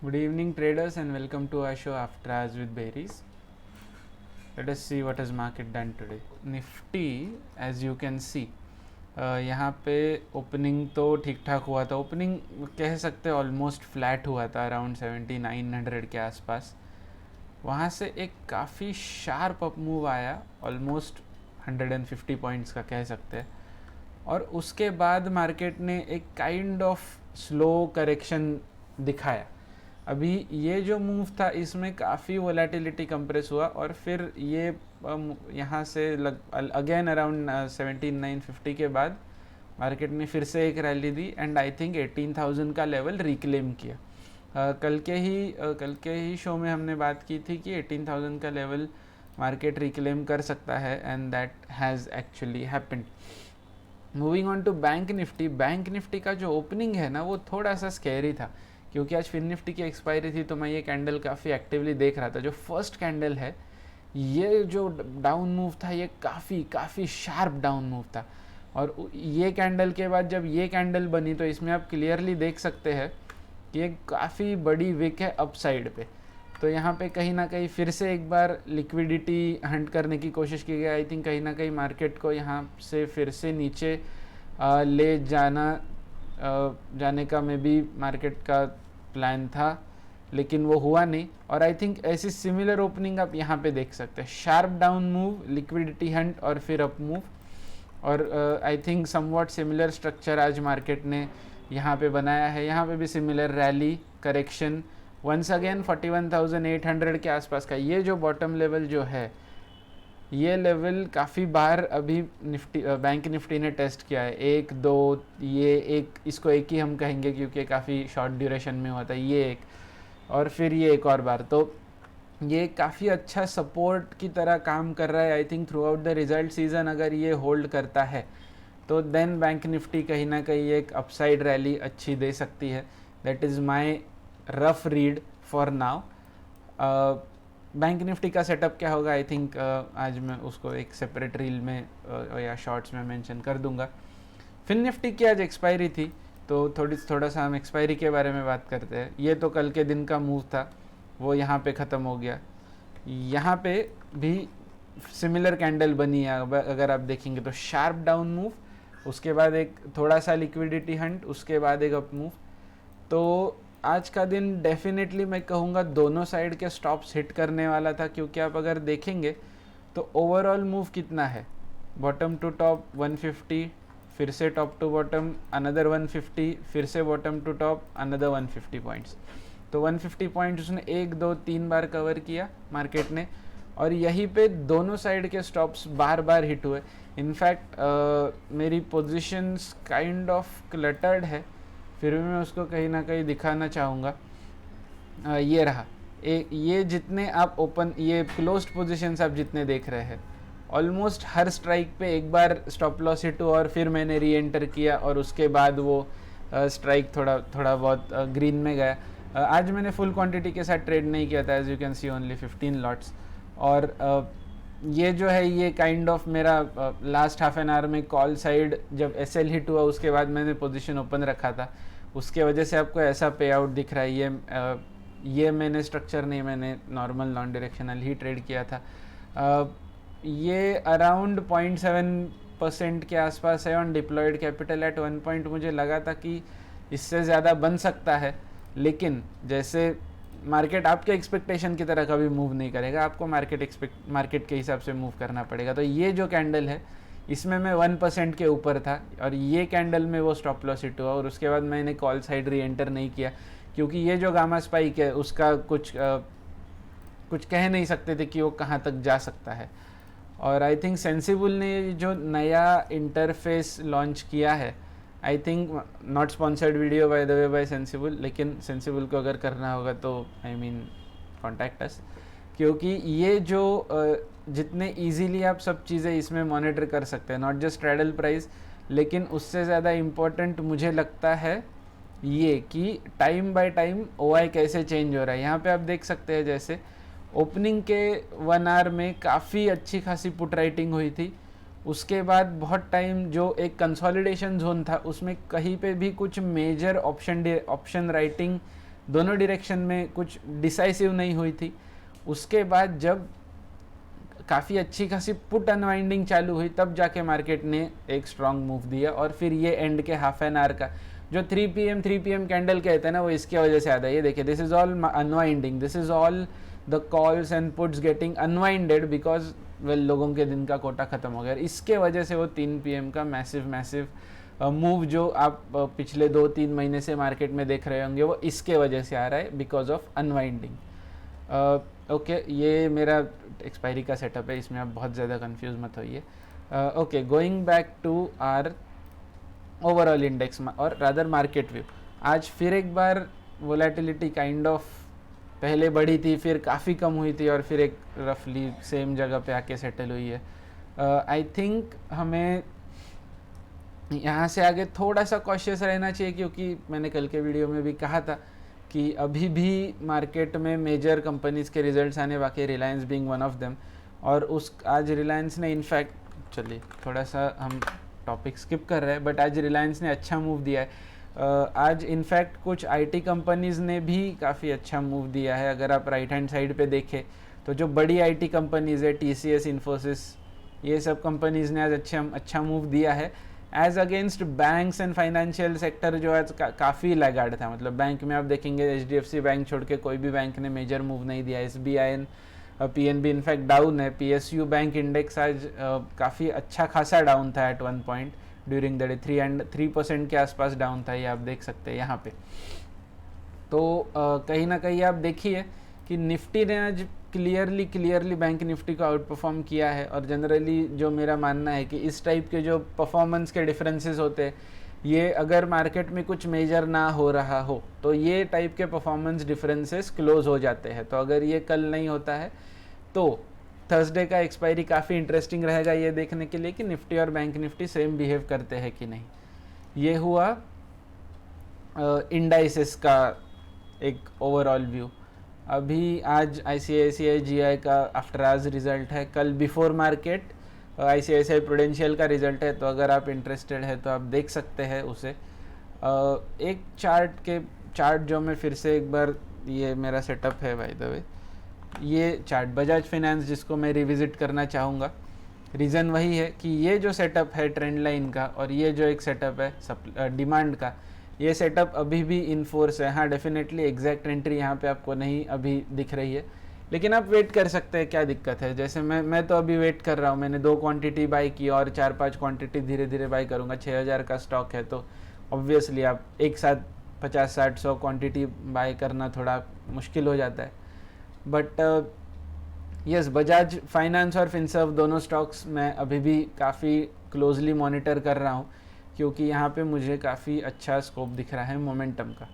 Good evening, traders, and welcome to our show After Hours with Berries. Let us see what has market done today. Nifty, as you can see, यहाँ पे opening तो ठीक ठाक हुआ था. Opening कह सकते हैं ऑलमोस्ट फ्लैट हुआ था अराउंड 7900 के आसपास. वहाँ से एक काफ़ी शार्प अप मूव आया, ऑलमोस्ट 150 पॉइंट्स का कह सकते हैं. और उसके बाद मार्केट ने एक काइंड ऑफ स्लो करेक्शन दिखाया. अभी ये जो मूव था इसमें काफ़ी वोलेटिलिटी कंप्रेस हुआ और फिर ये यहाँ से अगेन अराउंड 17950 के बाद मार्केट ने फिर से एक rally the and I think 18,000 का लेवल रिक्लेम किया. कल के ही शो में हमने बात की थी कि 18,000 का लेवल मार्केट रिक्लेम कर सकता है and that has actually happened. Moving on to bank Nifty का जो ओपनिंग है ना वो थोड़ा सा स्कैरी था क्योंकि आज फिन निफ्टी की एक्सपायरी थी तो मैं ये कैंडल काफ़ी एक्टिवली देख रहा था. जो फर्स्ट कैंडल है ये जो डाउन मूव था ये काफ़ी शार्प डाउन मूव था और ये कैंडल के बाद जब ये कैंडल बनी तो इसमें आप क्लियरली देख सकते हैं कि ये काफ़ी बड़ी विक है अपसाइड पे. तो यहाँ पे कहीं ना कहीं फिर से एक बार लिक्विडिटी हंट करने की कोशिश की गई. आई थिंक कहीं ना कहीं मार्केट को यहाँ से फिर से नीचे ले जाने का मे बी मार्केट का प्लान था लेकिन वो हुआ नहीं. और आई थिंक ऐसी सिमिलर ओपनिंग आप यहाँ पे देख सकते हैं. Sharp down move, liquidity hunt और फिर अप मूव. और I think somewhat similar structure आज मार्केट ने यहाँ पे बनाया है. यहाँ पे भी similar rally correction once again 41,800 के आसपास का. ये जो बॉटम लेवल जो है ये लेवल काफ़ी बार अभी बैंक निफ्टी ने टेस्ट किया है. एक दो ये एक, इसको एक ही हम कहेंगे क्योंकि काफ़ी शॉर्ट ड्यूरेशन में होता है. ये एक और फिर ये एक और बार. तो ये काफ़ी अच्छा सपोर्ट की तरह काम कर रहा है. I think through out the result season अगर ये होल्ड करता है तो देन बैंक निफ्टी कहीं ना कहीं एक अपसाइड रैली अच्छी दे सकती है. That is my rough read for now. Bank Nifty का सेटअप क्या होगा आई थिंक आज मैं उसको एक सेपरेट रील में या शॉर्ट्स में मेंशन कर दूंगा. फिन निफ्टी की आज एक्सपायरी थी तो थोड़ा सा हम एक्सपायरी के बारे में बात करते हैं. ये तो कल के दिन का मूव था वो यहाँ पे ख़त्म हो गया. यहाँ पे भी सिमिलर कैंडल बनी है अगर आप देखेंगे तो. शार्प डाउन मूव, उसके बाद एक थोड़ा सा लिक्विडिटी हंट, उसके बाद एक अप मूव. तो आज का दिन डेफिनेटली मैं कहूँगा दोनों साइड के स्टॉप्स हिट करने वाला था क्योंकि आप अगर देखेंगे तो ओवरऑल मूव कितना है. बॉटम टू टॉप 150, फिर से टॉप टू बॉटम अनदर 150, फिर से bottom to top another 150 points. तो 150 पॉइंट्स उसने 1 2 3 बार कवर किया मार्केट ने और यहीं पे दोनों साइड के स्टॉप्स बार बार हिट हुए. इनफैक्ट मेरी पोजीशंस काइंड ऑफ क्लटर्ड है फिर भी मैं उसको कहीं ना कहीं दिखाना चाहूँगा. ये रहा ये जितने आप ओपन ये क्लोज्ड पोजीशंस आप जितने देख रहे हैं ऑलमोस्ट हर स्ट्राइक पे एक बार स्टॉप लॉस हिट हुआ और फिर मैंने री एंटर किया और उसके बाद वो स्ट्राइक थोड़ा बहुत ग्रीन में गया. आज मैंने फुल क्वांटिटी के साथ ट्रेड नहीं किया था. As you can see only 15 lots. और ये जो है ये काइंड ऑफ मेरा लास्ट हाफ एन आवर में कॉल साइड जब एसएल हिट हुआ उसके बाद मैंने पोजीशन ओपन रखा था उसके वजह से आपको ऐसा पे आउट दिख रहा है. ये मैंने स्ट्रक्चर नहीं, मैंने नॉर्मल नॉन डायरेक्शनल ही ट्रेड किया था. ये अराउंड 0.7% के आसपास है on deployed capital. At 1 point मुझे लगा था कि इससे ज़्यादा बन सकता है लेकिन जैसे मार्केट आपके एक्सपेक्टेशन की तरह कभी मूव नहीं करेगा. आपको मार्केट के हिसाब से मूव करना पड़ेगा. तो ये जो कैंडल है इसमें मैं 1% के ऊपर था और ये कैंडल में वो स्टॉप लॉस हिट हुआ और उसके बाद मैंने कॉल साइड री एंटर नहीं किया क्योंकि ये जो गामा स्पाइक है उसका कुछ कह नहीं सकते थे कि वो कहाँ तक जा सकता है. और आई थिंक सेंसिबल ने जो नया इंटरफेस लॉन्च किया है, I think not sponsored video by the way by sensible, लेकिन सेंसिबल को अगर करना होगा तो आई मीन कॉन्टैक्ट अस. क्योंकि ये जो जितने इजीली आप सब चीज़ें इसमें मॉनिटर कर सकते हैं, नॉट जस्ट ट्रेडल प्राइस, लेकिन उससे ज़्यादा इम्पोर्टेंट मुझे लगता है ये कि टाइम बाय टाइम ओआई कैसे चेंज हो रहा है. यहाँ पे आप देख सकते हैं जैसे ओपनिंग के 1 आवर में काफ़ी अच्छी खासी पुट राइटिंग हुई थी. उसके बाद बहुत टाइम जो एक कंसोलिडेशन जोन था उसमें कहीं पे भी कुछ मेजर ऑप्शन राइटिंग दोनों डायरेक्शन में कुछ डिसाइसिव नहीं हुई थी। उसके बाद जब काफ़ी अच्छी खासी पुट अनवाइंडिंग चालू हुई तब जाके मार्केट ने एक स्ट्रॉन्ग मूव दिया, और फिर ये एंड के हाफ एन आवर का जो 3 PM कैंडल कहते हैं ना, वो इसके वजह से आता है। ये देखिए, this is all unwinding, this is all the calls and puts getting unwinded because well लोगों के दिन का कोटा खत्म हो गया। इसके वजह से वो 3 PM का मैसिव मूव जो आप पिछले 2-3 महीने से मार्केट में देख रहे होंगे, वो इसके वजह से आ रहा है, बिकॉज ऑफ अनवाइंडिंग। ओके, ये मेरा एक्सपायरी का सेटअप है, इसमें आप बहुत ज़्यादा कंफ्यूज मत होइए। Okay, going back to our overall index और रादर मार्केट व्यू। आज फिर एक बार वोलेटिलिटी काइंड ऑफ पहले बढ़ी थी, फिर काफ़ी कम हुई थी, और फिर एक रफली सेम जगह पे आके सेटल हुई है। आई थिंक हमें यहाँ से आगे थोड़ा सा कॉशियस रहना चाहिए, क्योंकि मैंने कल के वीडियो में भी कहा था कि अभी भी मार्केट में मेजर कंपनीज़ के रिजल्ट्स आने बाकी, Reliance being one of them. और उस आज रिलायंस ने इनफैक्ट, चलिए थोड़ा सा हम टॉपिक स्किप कर रहे हैं, बट आज रिलायंस ने अच्छा मूव दिया है। आज इनफैक्ट कुछ आईटी कंपनीज़ ने भी काफ़ी अच्छा मूव दिया है। अगर आप राइट हैंड साइड पे देखें तो जो बड़ी आईटी कंपनीज़ है, TCS, इन्फोसिस, ये सब कंपनीज़ ने आज अच्छा मूव दिया है, as against banks and financial sector जो आज काफ़ी लैगार्ड था। मतलब बैंक में आप देखेंगे HDFC बैंक छोड़ के कोई भी बैंक ने मेजर मूव नहीं दिया। SBI, PNB इनफैक्ट डाउन है। PSU बैंक इंडेक्स आज काफ़ी अच्छा खासा डाउन था at one point during the day, 3% के आसपास डाउन था, ये आप देख सकते हैं यहाँ पे। तो कहीं ना कहीं आप देखिए कि निफ्टी ने आज क्लियरली बैंक निफ्टी को आउट परफॉर्म किया है। और जनरली जो मेरा मानना है कि इस टाइप के जो परफॉर्मेंस के डिफरेंसेस होते हैं, ये अगर मार्केट में कुछ मेजर ना हो रहा हो तो ये टाइप के परफॉर्मेंस डिफरेंसेस क्लोज हो जाते हैं। तो अगर ये कल नहीं होता है तो थर्सडे का एक्सपायरी काफ़ी इंटरेस्टिंग रहेगा ये देखने के लिए कि निफ्टी और बैंक निफ्टी सेम बिहेव करते हैं कि नहीं। ये हुआ इंडाइसेस का एक ओवरऑल व्यू। अभी आज ICICI GI का आफ्टर आज रिजल्ट है, कल बिफोर मार्केट ICICI प्रूडेंशियल का रिजल्ट है। तो अगर आप इंटरेस्टेड है तो आप देख सकते हैं उसे। एक चार्ट जो मैं फिर से एक बार, ये मेरा सेटअप है बाय द वे, ये चार्ट बजाज फाइनेंस जिसको मैं रिविजिट करना चाहूँगा। रीज़न वही है कि ये जो सेटअप है ट्रेंड लाइन का, और ये जो एक सेटअप है डिमांड का, ये सेटअप अभी भी इन फोर्स है। हाँ, डेफिनेटली एग्जैक्ट एंट्री यहाँ पे आपको नहीं अभी दिख रही है, लेकिन आप वेट कर सकते हैं। क्या दिक्कत है? जैसे मैं तो अभी वेट कर रहा हूँ, मैंने 2 क्वांटिटी बाई की और 4-5 क्वांटिटी धीरे धीरे बाई करूँगा। 6000 का स्टॉक है तो ऑब्वियसली आप एक साथ 50-60-100 क्वांटिटी बाई करना थोड़ा मुश्किल हो जाता है। बट यस, बजाज फाइनेंस और फिनसर्व दोनों स्टॉक्स मैं अभी भी काफ़ी क्लोजली मॉनिटर कर रहा हूँ, क्योंकि यहाँ पे मुझे काफ़ी अच्छा स्कोप दिख रहा है मोमेंटम का।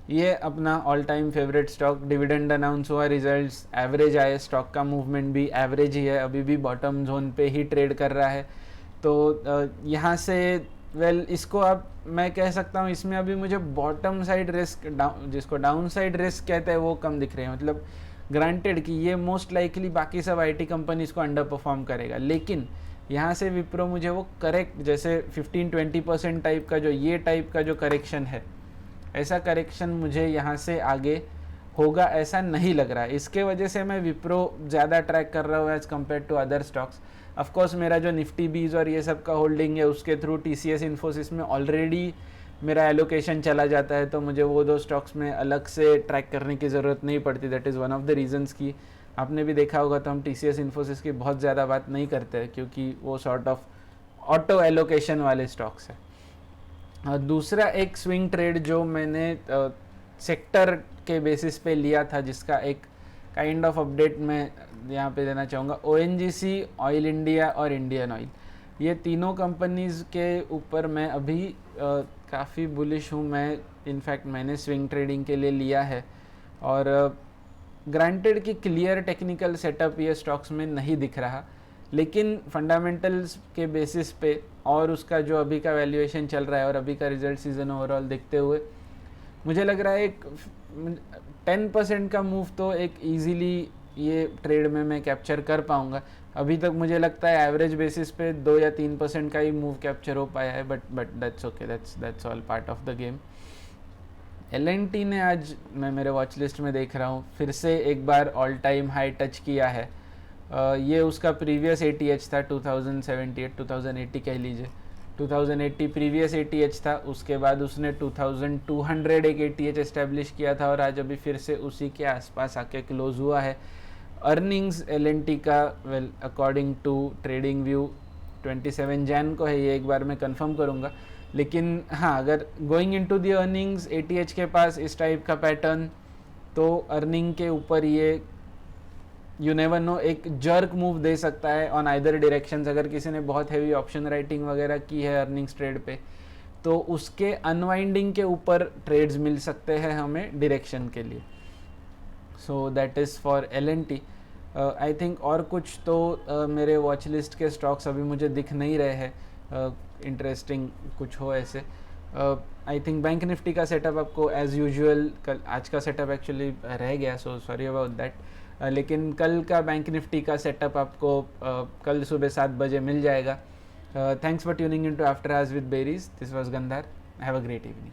ये अपना all time favourite stock, dividend announce हुआ, रिजल्ट्स एवरेज आए, स्टॉक का मूवमेंट भी एवरेज ही है, अभी भी बॉटम जोन पे ही ट्रेड कर रहा है। तो यहाँ से इसको आप, मैं कह सकता हूँ इसमें अभी मुझे बॉटम साइड रिस्क, जिसको डाउन साइड रिस्क कहते हैं, वो कम दिख रहे हैं। मतलब ग्रांटेड कि ये मोस्ट लाइकली बाकी सब IT कंपनीज को अंडर परफॉर्म करेगा, लेकिन यहाँ से विप्रो मुझे वो करेक्ट, जैसे 15-20% टाइप का जो ये टाइप का जो करेक्शन है, ऐसा करेक्शन मुझे यहाँ से आगे होगा ऐसा नहीं लग रहा है। इसके वजह से मैं विप्रो ज़्यादा ट्रैक कर रहा हूँ as compare to other stocks. Of course मेरा जो निफ्टी बीज और ये सब का होल्डिंग है, उसके थ्रू TCS इन्फोसिस में ऑलरेडी मेरा एलोकेशन चला जाता है, तो मुझे वो 2 स्टॉक्स में अलग से ट्रैक करने की ज़रूरत नहीं पड़ती। That is one of the reasons की आपने भी देखा होगा तो हम TCS इन्फोसिस की बहुत ज़्यादा बात नहीं करते हैं, क्योंकि वो सॉर्ट ऑफ ऑटो एलोकेशन वाले स्टॉक्स है। दूसरा एक स्विंग ट्रेड जो मैंने सेक्टर के बेसिस पे लिया था, जिसका एक काइंड ऑफ अपडेट मैं यहाँ पे देना चाहूँगा। ONGC, ऑयल इंडिया और इंडियन ऑयल, ये तीनों कंपनीज़ के ऊपर मैं अभी काफ़ी बुलिश हूँ। मैं इनफैक्ट मैंने स्विंग ट्रेडिंग के लिए लिया है, और ग्रांटेड कि क्लियर टेक्निकल सेटअप ये स्टॉक्स में नहीं दिख रहा, लेकिन फंडामेंटल्स के बेसिस पे और उसका जो अभी का वैल्यूएशन चल रहा है और अभी का रिजल्ट सीजन ओवरऑल देखते हुए मुझे लग रहा है एक 10% का मूव तो एक इजीली ये ट्रेड में मैं कैप्चर कर पाऊंगा। अभी तक मुझे लगता है एवरेज बेसिस पे 2 या 3% का ही मूव कैप्चर हो पाया है, but that's okay, that's all part of the game. LNT ने आज मैं मेरे वॉच लिस्ट में देख रहा हूँ फिर से एक बार ऑल टाइम हाई टच किया है। ये उसका प्रीवियस ATH था 2078 2080 कह लीजिए, 2080 प्रीवियस ATH था। उसके बाद उसने 2200 एक ATH एस्टेब्लिश किया था और आज अभी फिर से उसी के आसपास आके क्लोज हुआ है। अर्निंग्स LNT का well according to trading view 27 Jan को है, ये एक बार मैं कंफर्म करूँगा। लेकिन हाँ, अगर going into the earnings ATH के पास इस टाइप का पैटर्न, तो अर्निंग के ऊपर ये यू नेवर नो एक जर्क मूव दे सकता है ऑन आइदर डायरेक्शंस। अगर किसी ने बहुत हैवी ऑप्शन राइटिंग वगैरह की है अर्निंग्स ट्रेड पे, तो उसके अनवाइंडिंग के ऊपर ट्रेड्स मिल सकते हैं हमें डायरेक्शन के लिए। So that is for LNT। I think और कुछ तो मेरे वॉच लिस्ट के स्टॉक्स अभी मुझे दिख नहीं रहे हैं इंटरेस्टिंग कुछ हो ऐसे। आई थिंक बैंक निफ्टी का सेटअप आपको एज़ यूजुअल कल, आज का सेटअप एक्चुअली रह गया, सो सॉरी अबाउट दैट। लेकिन कल का बैंक निफ्टी का सेटअप आपको कल सुबह 7 बजे मिल जाएगा। Thanks for tuning in to after hours with Berries. This was Gandhar. Have a great evening.